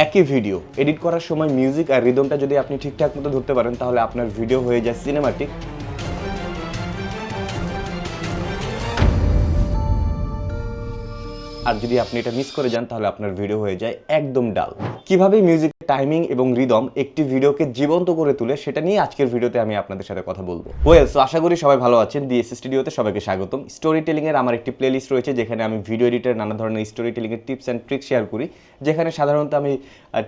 একই video edit করার সময় মিউজিক আর রিদমটা যদি আপনি ঠিকঠাক মতো ধরতে পারেন তাহলে আপনার ভিডিও হয়ে যায় সিনেমাটিক। আর যদি আপনি এটা মিস করে যান তাহলে আপনার ভিডিও হয়ে যায় একদম ডাল। কিভাবে মিউজিক টাইমিং এবং রিদম একটি ভিডিওকে জীবন্ত করে তুলে সেটা নিয়ে আজকের ভিডিওতে আমি আপনাদের সাথে কথা বলবো। সো আশা করি সবাই ভালো আছেন। ডিএস স্টুডিওতে সবাইকে স্বাগতম। স্টোরি টেলিং এর আমার একটি প্লেলিস্ট রয়েছে যেখানে আমি ভিডিও এডিটের নানা ধরনের স্টোরি টেলিং এর টিপস অ্যান্ড ট্রিক্স শেয়ার করি, যেখানে সাধারণত আমি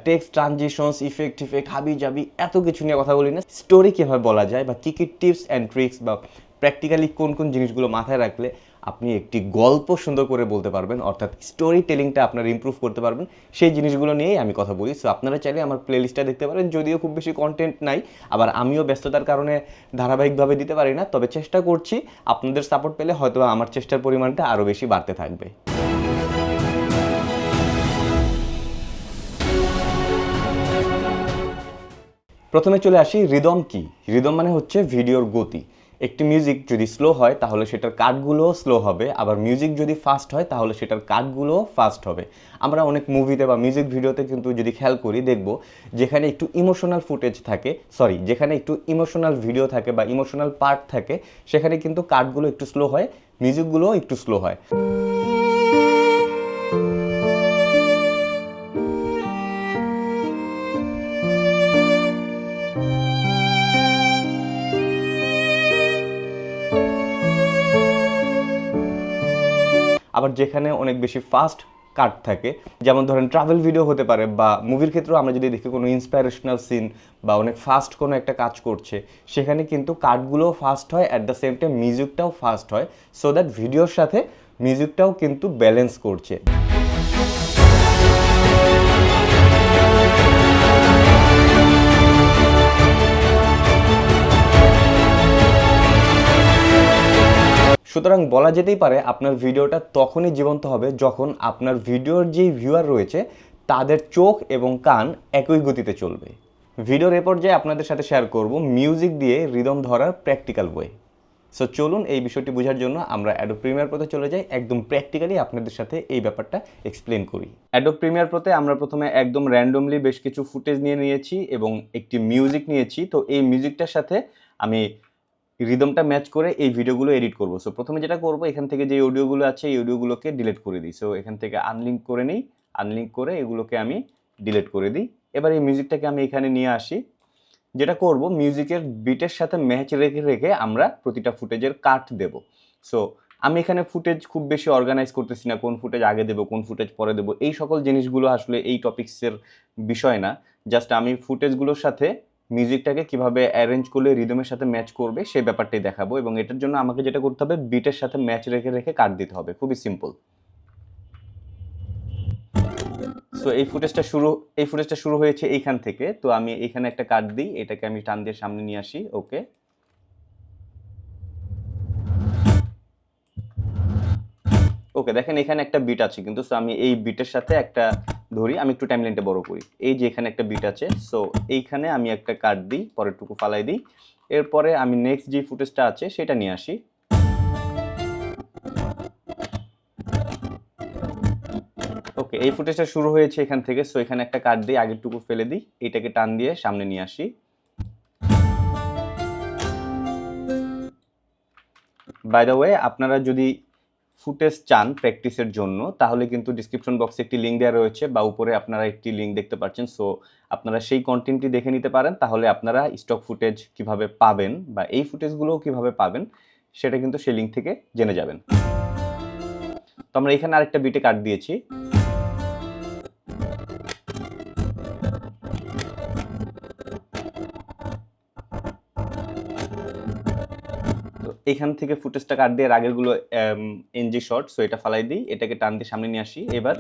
টেক্সট, ট্রানজিশনস, ইফেক্ট হাবি জাবি এত কিছু নিয়ে কথা বলি না। স্টোরি কীভাবে বলা যায় বা কী কী টিপস অ্যান্ড ট্রিক্স বা প্র্যাকটিক্যালি কোন কোন জিনিসগুলো মাথায় রাখলে আপনি একটি গল্প সুন্দর করে বলতে পারবেন, অর্থাৎ স্টোরি টেলিংটা আপনার ইমপ্রুভ করতে পারবেন, সেই জিনিসগুলো নিয়েই আমি কথা বলি। সো আপনারা চাইলে আমার প্লেলিস্টটা দেখতে পারেন, যদিও খুব বেশি কন্টেন্ট নাই, আবার আমিও ব্যস্ততার কারণে ধারাবাহিকভাবে দিতে পারি না, তবে চেষ্টা করছি। আপনাদের সাপোর্ট পেলে হয়তো আমার চেষ্টার পরিমাণটা আরও বেশি বাড়তে থাকবে। প্রথমে চলে আসি রিদম কি। রিদম মানে হচ্ছে ভিডিওর গতি। একটি মিউজিক যদি স্লো হয় তাহলে সেটার কাটগুলোও স্লো হবে, আবার মিউজিক যদি ফাস্ট হয় তাহলে সেটার কাটগুলোও ফাস্ট হবে। আমরা অনেক মুভিতে বা মিউজিক ভিডিওতে কিন্তু যদি খেয়াল করি দেখব যেখানে একটু ইমোশনাল ফুটেজ থাকে, যেখানে একটু ইমোশনাল ভিডিও থাকে বা ইমোশনাল পার্ট থাকে, সেখানে কিন্তু কাটগুলো একটু স্লো হয়, মিউজিকগুলোও একটু স্লো হয়। আবার যেখানে অনেক বেশি ফাস্ট কাট থাকে, যেমন ধরেন ট্রাভেল ভিডিও হতে পারে, বা মুভির ক্ষেত্রেও আমরা যদি দেখি কোনো ইন্সপাইরেশনাল সিন বা অনেক ফাস্ট কোনো একটা কাজ করছে, সেখানে কিন্তু কাটগুলোও ফাস্ট হয়, অ্যাট দ্য সেম টাইম মিউজিকটাও ফাস্ট হয়, সো দ্যাট ভিডিওর সাথে মিউজিকটাও কিন্তু ব্যালেন্স করছে। সুতরাং বলা যেতেই পারে আপনার ভিডিওটা তখনই জীবন্ত হবে যখন আপনার ভিডিওর যেই ভিউয়ার রয়েছে তাদের চোখ এবং কান একই গতিতে চলবে। ভিডিওর এ পর্যায়ে আপনাদের সাথে শেয়ার করব মিউজিক দিয়ে রিদম ধরার প্র্যাকটিক্যাল ওয়ে। সো চলুন এই বিষয়টি বোঝার জন্য আমরা অ্যাডোব প্রিমিয়ার প্রোতে চলে যাই, একদম প্র্যাকটিক্যালি আপনাদের সাথে এই ব্যাপারটা এক্সপ্লেন করি। অ্যাডোব প্রিমিয়ার প্রোতে আমরা প্রথমে একদম র্যান্ডমলি বেশ কিছু ফুটেজ নিয়েছি এবং একটি মিউজিক নিয়েছি। তো এই মিউজিকটার সাথে আমি রিদমটা ম্যাচ করে এই ভিডিওগুলো এডিট করব। সো প্রথমে যেটা করব, এখান থেকে যে অডিওগুলো আছে এই অডিওগুলোকে ডিলিট করে দিই। সো এখান থেকে আনলিঙ্ক করে নিই, আনলিঙ্ক করে এগুলোকে আমি ডিলিট করে দিই। এবার এই মিউজিকটাকে আমি এখানে নিয়ে আসি। যেটা করব, মিউজিকের বিটের সাথে ম্যাচ রেখে রেখে আমরা প্রতিটা ফুটেজের কাট দেব। সো আমি এখানে ফুটেজ খুব বেশি অর্গানাইজ করতেছি না, কোন ফুটেজ আগে দেবো কোন ফুটেজ পরে দেবো, এই সকল জিনিসগুলো আসলে এই টপিক্সের বিষয় না। জাস্ট আমি ফুটেজগুলোর সাথে মিউজিকটাকে কিভাবে অ্যারেঞ্জ করলে রিদমের সাথে ম্যাচ করবে সেই ব্যাপারটাই দেখাবো, এবং এটার জন্য আমাকে যেটা করতে হবে বিটের সাথে ম্যাচ রেখে রেখে কাট দিতে হবে, খুবই সিম্পল। সো এই ফুটেজটা শুরু হয়েছে এইখান থেকে। তো আমি এখানে একটা কাট দিই, এটাকে আমি টান দিয়ে সামনে নিয়ে আসি। ওকে, ওকে, দেখেন এখানে একটা বিট আছে কিন্তু। সো আমি এই বিটের সাথে একটা ধরি, আমি একটু টাইমলাইনটা বড় করি। এই যে এখানে একটা বিট আছে, সো এইখানে আমি একটা কাট দিই, পরেরটুকু ফালাই দিই। এরপরে আমি নেক্সট যে ফুটেজটা আছে সেটা নিয়ে আসি। ওকে, এই ফুটেজটা শুরু হয়েছে এখান থেকে। সো এখানে একটা কাট দিই, আগেরটুকু ফেলে দিই, এটাকে টান দিয়ে সামনে নিয়ে আসি। বাই দ্য ওয়ে, আপনারা যদি ফুটেজ চান প্র্যাকটিসের জন্য তাহলে কিন্তু ডিসক্রিপশন বক্সে একটি লিঙ্ক দেওয়া রয়েছে, বা উপরে আপনারা একটি লিঙ্ক দেখতে পাচ্ছেন। সো আপনারা সেই কন্টেন্টটি দেখে নিতে পারেন, তাহলে আপনারা স্টক ফুটেজ কিভাবে পাবেন বা এই ফুটেজগুলোও কিভাবে পাবেন সেটা কিন্তু সেই লিঙ্ক থেকে জেনে যাবেন। তো আমরা এখানে আরেকটা বিটে কাট দিয়েছি। এখান থেকে ফুটেজটা কাট দিয়ে আগেরগুলো এনজি শর্ট, সো এটা ফালাই দিই, এটাকে টান দিয়ে সামনে নিয়ে আসি। এবার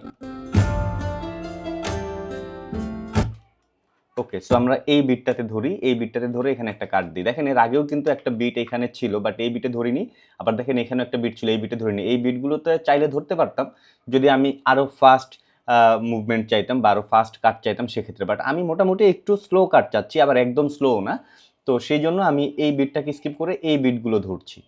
ওকে, সো আমরা এই বিটটাতে ধরি, এই বিটটাতে ধরে এখানে একটা কাট দিই। দেখেন এর আগেও কিন্তু একটা বিট এখানে ছিল, বাট এই বিটে ধরিনি। আবার দেখেন এখানেও একটা বিট ছিল, এই বিটে ধরিনি। এই বিটগুলোতে চাইলে ধরতে পারতাম যদি আমি আরও ফাস্ট মুভমেন্ট চাইতাম বা আরও ফাস্ট কাট চাইতাম সেক্ষেত্রে, বাট আমি মোটামুটি একটু স্লো কাট চাচ্ছি, আবার একদম স্লো না। তো সেই জন্য আমি এই বিটটাকে স্কিপ করে এই বিটগুলো ধরছি।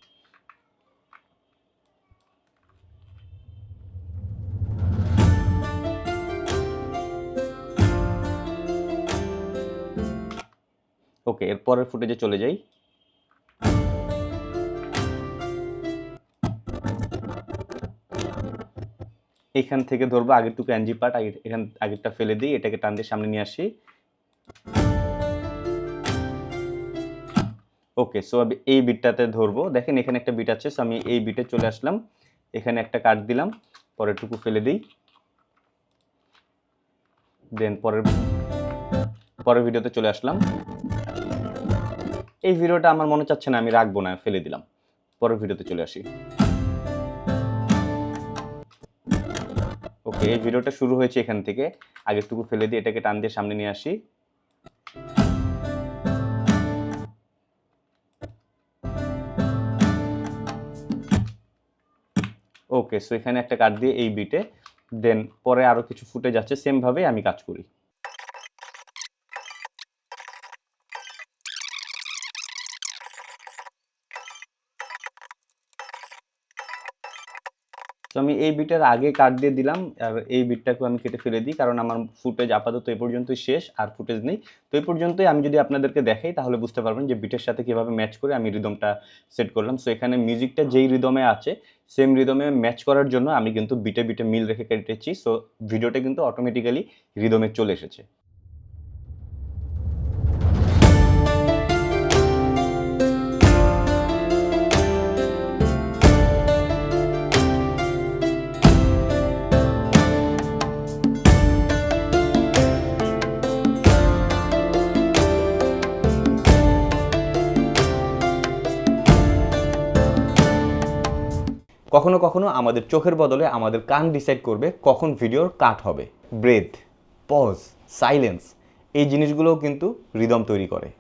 ওকে, এর পরের ফুটেজে চলে যাই। এখান থেকে ধরবো আগেরটুকু এনজি পার্ট, আগেরটা ফেলে দিই, এটাকে টান দিয়ে সামনে নিয়ে আসি। ওকে, সো আমি এই বিটটাতে ধরবো। দেখেন এখানে একটা বিট আছে, সো আমি এই বিটে চলে আসলাম, এখানে একটা কাট দিলাম, পরেরটুকু ফেলে দিই, দেন পরের ভিডিওতে চলে আসলাম। এই ভিডিওটা আমার মনে চাচ্ছে না, আমি রাখবো না, ফেলে দিলাম, পরের ভিডিওতে চলে আসি। ওকে, এই ভিডিওটা শুরু হয়েছে এখান থেকে, আগেরটুকু ফেলে দিয়ে এটাকে টান দিয়ে সামনে নিয়ে আসি। ওকে, সো এখানে একটা কাট দিয়ে এই বিটে, দেন পরে আরো কিছু ফুটেজ আছে, সেম ভাবে আমি কাজ করি। তো আমি এই বিটের আগে কাট দিয়ে দিলাম, আর এই বিটটাকেও আমি কেটে ফেলে দিই, কারণ আমার ফুটেজ আপাতত এই পর্যন্তই শেষ, আর ফুটেজ নেই। তো এই পর্যন্তই আমি যদি আপনাদেরকে দেখাই তাহলে বুঝতে পারবেন যে বিটের সাথে কিভাবে ম্যাচ করে আমি রিদমটা সেট করলাম। সো এখানে মিউজিকটা যেই রিদমে আছে সেম রিদমে ম্যাচ করার জন্য আমি কিন্তু বিটে বিটে মিল রেখে কেটেছি। সো ভিডিওটা কিন্তু অটোমেটিক্যালি রিদমে চলে এসেছে। কখনো কখনো আমাদের চোখের বদলে আমাদের কান ডিসাইড করবে কখন ভিডিওর কাট হবে। ব্রেথ, পজ, সাইলেন্স, এই জিনিসগুলোও কিন্তু রিদম তৈরি করে।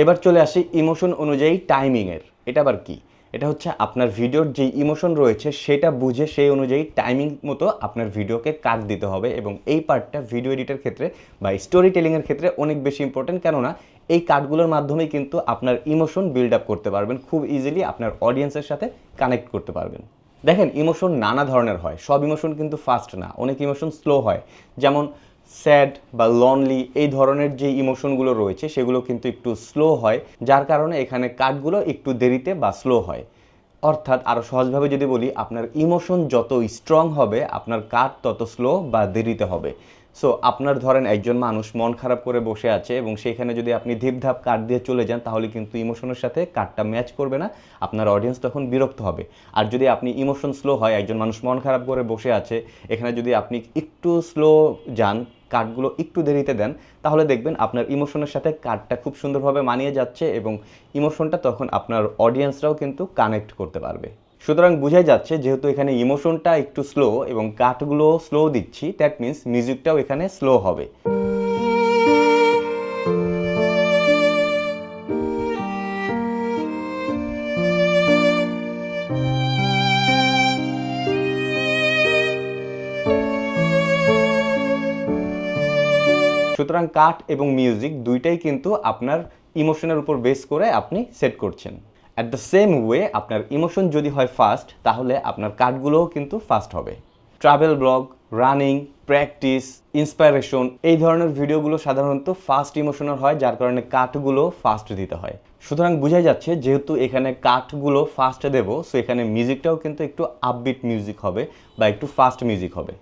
এবার চলে আসি ইমোশন অনুযায়ী টাইমিংয়ের। এটা আবার কি? এটা হচ্ছে আপনার ভিডিওর যে ইমোশন রয়েছে সেটা বুঝে সেই অনুযায়ী টাইমিং মতো আপনার ভিডিওকে কাট দিতে হবে, এবং এই পার্টটা ভিডিও এডিটের ক্ষেত্রে বা স্টোরি টেলিংয়ের ক্ষেত্রে অনেক বেশি ইম্পর্টেন্ট। কেননা এই কাটগুলোর মাধ্যমেই কিন্তু আপনার ইমোশন বিল্ড আপ করতে পারবেন, খুব ইজিলি আপনার অডিয়েন্সের সাথে কানেক্ট করতে পারবেন। দেখেন, ইমোশন নানা ধরনের হয়, সব ইমোশন কিন্তু ফাস্ট না, অনেক ইমোশন স্লো হয়। যেমন স্যাড বা লনলি, এই ধরনের যে ইমোশনগুলো রয়েছে সেগুলো কিন্তু একটু স্লো হয়, যার কারণে এখানে কাটগুলো একটু দেরিতে বা স্লো হয়। অর্থাৎ আরও সহজভাবে যদি বলি, আপনার ইমোশন যত স্ট্রং হবে আপনার কাট তত স্লো বা দেরিতে হবে। সো আপনার ধরেন একজন মানুষ মন খারাপ করে বসে আছে এবং সেখানে যদি আপনি ধিপধাপ কাট দিয়ে চলে যান তাহলে কিন্তু ইমোশনের সাথে কাটটা ম্যাচ করবে না, আপনার অডিয়েন্স তখন বিরক্ত হবে। আর যদি আপনি ইমোশন স্লো হয়, একজন মানুষ মন খারাপ করে বসে আছে, এখানে যদি আপনি একটু স্লো যান, কাটগুলো একটু দেরিতে দেন, তাহলে দেখবেন আপনার ইমোশনের সাথে কাটটা খুব সুন্দরভাবে মানিয়ে যাচ্ছে এবং ইমোশনটা তখন আপনার অডিয়েন্সরাও কিন্তু কানেক্ট করতে পারবে। সুতরাং বোঝাই যাচ্ছে যেহেতু এখানে ইমোশনটা একটু স্লো এবং কাটগুলো স্লো দিচ্ছি, দ্যাট মিন্স মিউজিকটাও এখানে স্লো হবে। সুতরাং কাট এবং মিউজিক দুইটাই কিন্তু আপনার ইমোশনের উপর বেস করে আপনি সেট করছেন। অ্যাট দ্য সেম ওয়ে আপনার ইমোশন যদি হয় ফাস্ট, তাহলে আপনার কাটগুলোও কিন্তু ফাস্ট হবে। Travel blog, running, practice, inspiration, এই ধরনের ভিডিওগুলো সাধারণত ফাস্ট ইমোশনাল হয়, যার কারণে কাটগুলো ফাস্ট দিতে হয়। সুতরাং বোঝাই যাচ্ছে যেহেতু এখানে কাটগুলো ফাস্ট দেবো, সো এখানে মিউজিকটাও কিন্তু একটু আপবিট মিউজিক হবে বা একটু ফাস্ট মিউজিক হবে।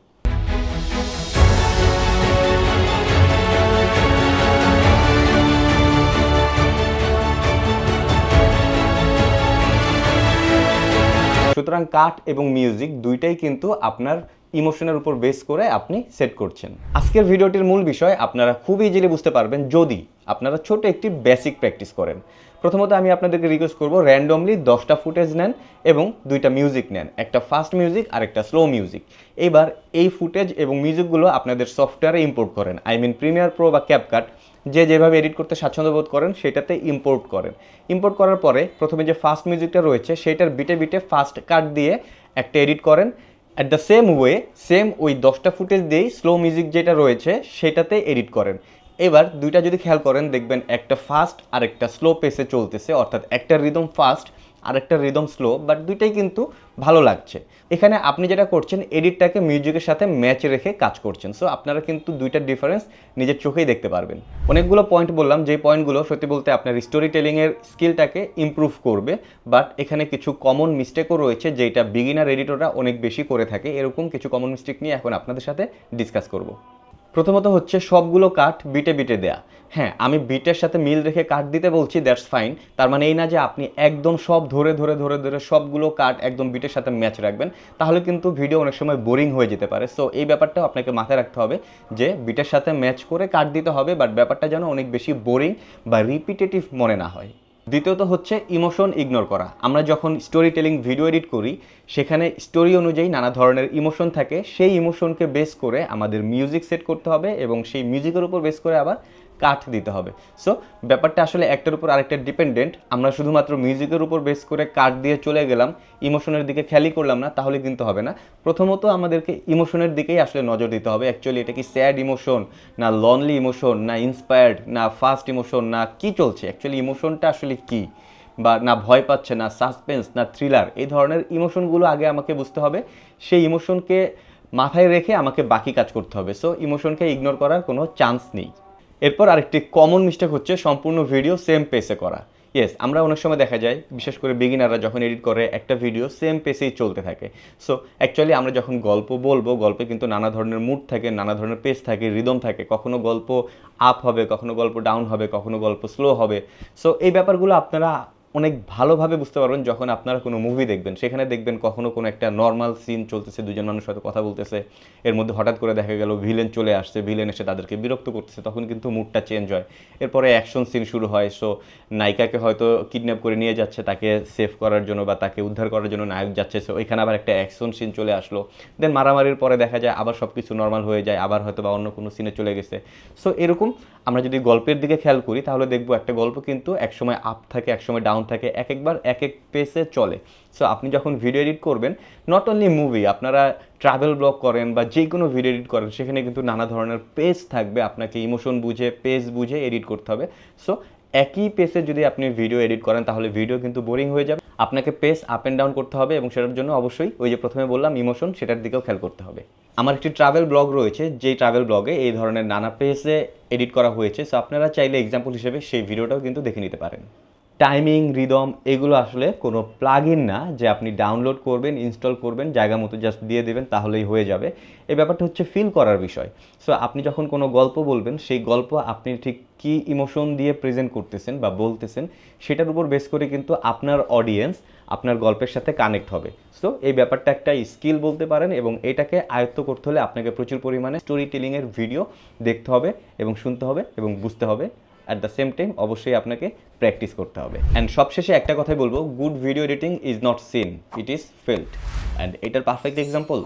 সুতরাং কাট এবং মিউজিক দুইটাই কিন্তু আপনার ইমোশনের উপর বেস করে আপনি সেট করছেন। আজকের ভিডিওটির মূল বিষয় আপনারা খুব ইজিলি বুঝতে পারবেন যদি আপনারা ছোট একটি বেসিক প্র্যাকটিস করেন। প্রথমত আমি আপনাদেরকে রিকোয়েস্ট করব, র্যান্ডমলি 10টা ফুটেজ নেন এবং 2টা মিউজিক নেন, একটা ফাস্ট মিউজিক আর একটা স্লো মিউজিক। এবার এই ফুটেজ এবং মিউজিকগুলো আপনাদের সফটওয়্যারে ইম্পোর্ট করেন, আই মিন প্রিমিয়ার প্রো বা ক্যাপকাট, যে যেভাবে এডিট করতে স্বাচ্ছন্দ্য বোধ করেন সেটাতে ইম্পোর্ট করেন। ইম্পোর্ট করার পরে প্রথমে যে ফাস্ট মিউজিকটা রয়েছে সেটার বিটে বিটে ফাস্ট কাট দিয়ে একটা এডিট করেন। At the same way same ওই 10টা ফুটেজ দিয়েই স্লো মিউজিক যেটা রয়েছে সেটাতে এডিট করেন। এবার দুইটা যদি খেয়াল করেন দেখবেন একটা ফাস্ট আর একটা স্লো পেসে চলতেছে, অর্থাৎ একটা রিদম ফাস্ট আর একটা রিদম স্লো, বাট দুইটাই কিন্তু ভালো লাগছে। এখানে আপনি যেটা করছেন এডিটটাকে মিউজিকের সাথে ম্যাচ রেখে কাজ করছেন। সো আপনারা কিন্তু দুইটার ডিফারেন্স নিজের চোখেই দেখতে পারবেন। অনেকগুলো পয়েন্ট বললাম, যে পয়েন্টগুলো সত্যি বলতে আপনার স্টোরি টেলিংয়ের স্কিলটাকে ইমপ্রুভ করবে, বাট এখানে কিছু কমন মিস্টেকও রয়েছে যেটা বিগিনার এডিটররা অনেক বেশি করে থাকে। এরকম কিছু কমন মিস্টেক নিয়ে এখন আপনাদের সাথে ডিসকাস করব। প্রথমত হচ্ছে সবগুলো কাট বিটে বিটে দেয়া। হ্যাঁ, আমি বিটের সাথে মিল রেখে কাট দিতে বলছি, দ্যাটস ফাইন। তার মানে এই না যে আপনি একদম সব ধরে ধরে ধরে ধরে সবগুলো কাট একদম বিটের সাথে ম্যাচ রাখবেন, তাহলে কিন্তু ভিডিও অনেক সময় বোরিং হয়ে যেতে পারে। সো এই ব্যাপারটাও আপনাকে মাথায় রাখতে হবে যে বিটের সাথে ম্যাচ করে কাট দিতে হবে, বাট ব্যাপারটা যেন অনেক বেশি বোরিং বা রিপিটেটিভ মনে না হয়। দ্বিতীয়ত হচ্ছে ইমোশন ইগনোর করা। আমরা যখন স্টোরি টেলিং ভিডিও এডিট করি সেখানে স্টোরি অনুযায়ী নানা ধরনের ইমোশন থাকে, সেই ইমোশনকে বেস করে আমাদের মিউজিক সেট করতে হবে এবং সেই মিউজিকের উপর বেস করে আবার কাট দিতে হবে। সো ব্যাপারটা আসলে একটার উপর আরেকটা ডিপেন্ডেন্ট। আমরা শুধুমাত্র মিউজিকের উপর বেস করে কাট দিয়ে চলে গেলাম, ইমোশনের দিকে খেয়ালই করলাম না, তাহলে কিন্তু হবে না। প্রথমত আমাদেরকে ইমোশনের দিকেই আসলে নজর দিতে হবে। অ্যাকচুয়ালি এটা কি স্যাড ইমোশন, না লনলি ইমোশন, না ইন্সপায়ার্ড, না ফাস্ট ইমোশন, না কি চলছে অ্যাকচুয়ালি ইমোশনটা আসলে কি, বা না ভয় পাচ্ছে, না সাসপেন্স, না থ্রিলার, এই ধরনের ইমোশনগুলো আগে আমাকে বুঝতে হবে। সেই ইমোশনকে মাথায় রেখে আমাকে বাকি কাজ করতে হবে। সো ইমোশনকে ইগনোর করার কোনো চান্স নেই। এরপর আরেকটি কমন মিস্টেক হচ্ছে সম্পূর্ণ ভিডিও সেম পেসে করা। ইয়েস, আমরা অনেক সময় দেখা যায় বিশেষ করে বিগিনাররা যখন এডিট করে একটা ভিডিও সেম পেসেই চলতে থাকে। সো অ্যাকচুয়ালি আমরা যখন গল্প বলবো, গল্পে কিন্তু নানা ধরনের মুড থাকে, নানা ধরনের পেস থাকে, রিদম থাকে। কখনো গল্প আপ হবে, কখনো গল্প ডাউন হবে, কখনো গল্প স্লো হবে। সো এই ব্যাপারগুলো আপনারা অনেক ভালোভাবে বুঝতে পারবেন যখন আপনারা কোনো মুভি দেখবেন। সেখানে দেখবেন কখনো কোনো একটা নর্মাল সিন চলতেছে, দুজন মানুষ হয়তো কথা বলতেছে, এর মধ্যে হঠাৎ করে দেখা গেল ভিলেন চলে আসছে, ভিলেন এসে তাদেরকে বিরক্ত করতেছে, তখন কিন্তু মুডটা চেঞ্জ হয়। এরপরে অ্যাকশন সিন শুরু হয়। সো নায়িকাকে হয়তো কিডন্যাপ করে নিয়ে যাচ্ছে তাকে সেভ করার জন্য বা তাকে উদ্ধার করার জন্য নায়ক যাচ্ছে, সো ওইখানে আবার একটা অ্যাকশন সিন চলে আসলো। দেন মারামারির পরে দেখা যায় আবার সব কিছু নর্মাল হয়ে যায়, আবার হয়তো বা অন্য কোনো সিনে চলে গেছে। সো এরকম আমরা যদি গল্পের দিকে খেয়াল করি তাহলে দেখবো একটা গল্প কিন্তু একসময় আপ থাকে, একসময় ডাউন থাকে, এক একবার এক এক পেসে চলে। সো আপনি যখন ভিডিও এডিট করবেন, নট অনলি মুভি, আপনারা ট্রাভেল ব্লগ করেন বা যে কোনো ভিডিও এডিট করেন, সেখানে কিন্তু নানা ধরনের পেস থাকবে, আপনাকে ইমোশন বুঝে পেস বুঝে এডিট করতে হবে। সো একই পেসে যদি আপনি ভিডিও এডিট করেন তাহলে ভিডিও কিন্তু বোরিং হয়ে যাবে। আপনাকে পেস আপ অ্যান্ড ডাউন করতে হবে এবং সেটার জন্য অবশ্যই ওই যে প্রথমে বললাম ইমোশন, সেটার দিকেও খেয়াল করতে হবে। আমার একটি ট্রাভেল ব্লগ রয়েছে, যেই ট্রাভেল ব্লগে এই ধরনের নানা পেসে এডিট করা হয়েছে। সো আপনারা চাইলে এক্সাম্পল হিসেবে সেই ভিডিওটাও কিন্তু দেখে নিতে পারেন। টাইমিং, রিদম এগুলো আসলে কোনো প্লাগইন না যে আপনি ডাউনলোড করবেন, ইনস্টল করবেন, জায়গা মতো জাস্ট দিয়ে দেবেন তাহলেই হয়ে যাবে। এই ব্যাপারটা হচ্ছে ফিল করার বিষয়। সো আপনি যখন কোনো গল্প বলবেন, সেই গল্প আপনি ঠিক কী ইমোশন দিয়ে প্রেজেন্ট করতেছেন বা বলতেছেন, সেটার উপর বেস করে কিন্তু আপনার অডিয়েন্স আপনার গল্পের সাথে কানেক্ট হবে। সো এই ব্যাপারটা একটা স্কিল বলতে পারেন এবং এটাকে আয়ত্ত করতে হলে আপনাকে প্রচুর পরিমাণে স্টোরি টেলিংয়ের ভিডিও দেখতে হবে এবং শুনতে হবে এবং বুঝতে হবে। অ্যাট দ্য সেম টাইম অবশ্যই আপনাকে প্র্যাকটিস করতে হবে। অ্যান্ড সবশেষে একটা কথাই বলবো, good video editing is not seen, it is felt. And এটার পারফেক্ট এক্সাম্পল